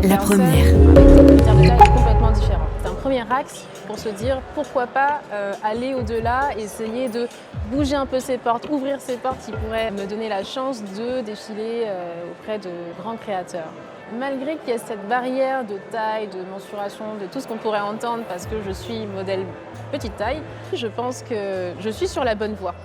La première. Avec des critères de taille complètement différents. C'est un premier axe pour se dire pourquoi pas aller au-delà, essayer de bouger un peu ses portes, ouvrir ses portes qui pourraient me donner la chance de défiler auprès de grands créateurs. Malgré qu'il y ait cette barrière de taille, de mensuration, de tout ce qu'on pourrait entendre parce que je suis modèle petite taille, je pense que je suis sur la bonne voie.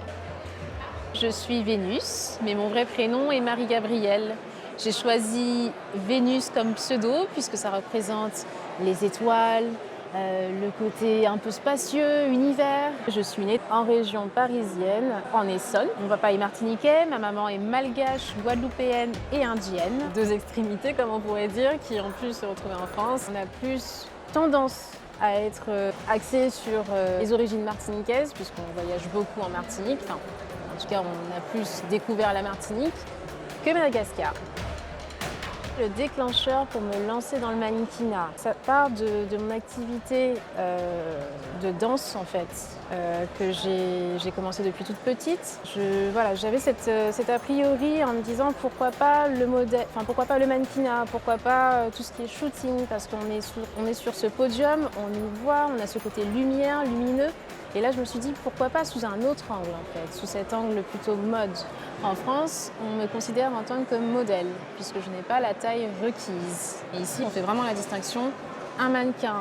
Je suis Vénus, mais mon vrai prénom est Marie-Gabrielle. J'ai choisi Vénus comme pseudo puisque ça représente les étoiles, le côté un peu spacieux, univers. Je suis née en région parisienne, en Essonne. Mon papa est martiniquais, ma maman est malgache, guadeloupéenne et indienne. Deux extrémités, comme on pourrait dire, qui ont pu se retrouver en France. On a plus tendance à être axé sur les origines martiniquaises, puisqu'on voyage beaucoup en Martinique. Enfin, en tout cas, on a plus découvert la Martinique que Madagascar. Le déclencheur pour me lancer dans le mannequinat, ça part de mon activité de danse en fait, que j'ai commencé depuis toute petite. J'avais cet a priori en me disant pourquoi pas le modèle, enfin pourquoi pas le mannequinat, pourquoi pas tout ce qui est shooting, parce qu'on est sur ce podium, on nous voit, on a ce côté lumière, lumineux. Et là, je me suis dit, pourquoi pas sous un autre angle, en fait, sous cet angle plutôt mode. En France, on me considère en tant que modèle, puisque je n'ai pas la taille requise. Et ici, on fait vraiment la distinction. Un mannequin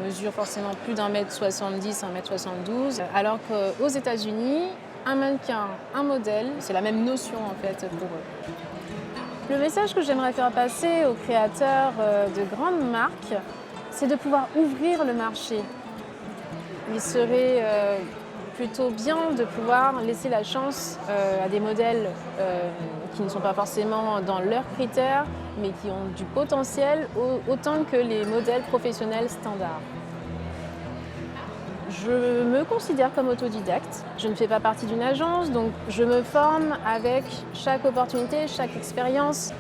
mesure forcément plus d'1m70, 1m72, alors qu'aux États-Unis, un mannequin, un modèle, c'est la même notion, en fait, pour eux. Le message que j'aimerais faire passer aux créateurs de grandes marques, c'est de pouvoir ouvrir le marché. Il serait plutôt bien de pouvoir laisser la chance à des modèles qui ne sont pas forcément dans leurs critères, mais qui ont du potentiel autant que les modèles professionnels standards. Je me considère comme autodidacte. Je ne fais pas partie d'une agence, donc je me forme avec chaque opportunité, chaque expérience.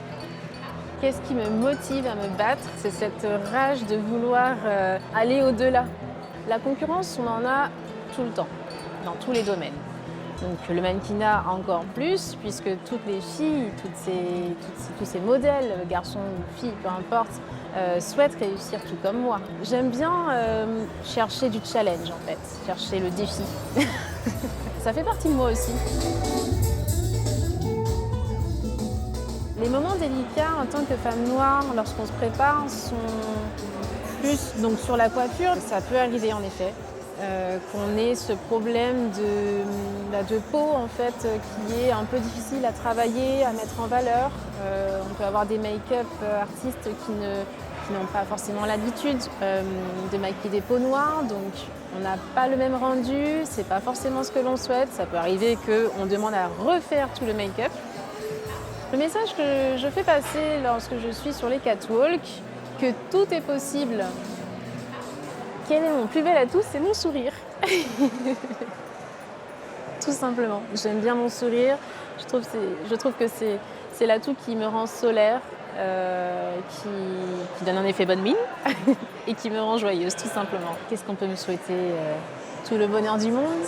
Qu'est-ce qui me motive à me battre? C'est cette rage de vouloir aller au-delà. La concurrence, on en a tout le temps, dans tous les domaines. Donc le mannequinat encore plus, puisque toutes les filles, tous ces modèles, garçons ou filles, peu importe, souhaitent réussir tout comme moi. J'aime bien chercher du challenge en fait, chercher le défi. Ça fait partie de moi aussi. Les moments délicats en tant que femme noire, lorsqu'on se prépare, sont plus donc sur la coiffure. Ça peut arriver en effet qu'on ait ce problème de peau en fait, qui est un peu difficile à travailler, à mettre en valeur. On peut avoir des make-up artistes qui n'ont pas forcément l'habitude de maquiller des peaux noires, donc on n'a pas le même rendu, c'est pas forcément ce que l'on souhaite. Ça peut arriver qu'on demande à refaire tout le make-up. Le message que je fais passer lorsque je suis sur les catwalks, que tout est possible. Quel est mon plus bel atout? C'est mon sourire. Tout simplement. J'aime bien mon sourire. Je trouve que c'est l'atout qui me rend solaire, qui donne un effet bonne mine et qui me rend joyeuse, tout simplement. Qu'est-ce qu'on peut me souhaiter? Tout le bonheur du monde.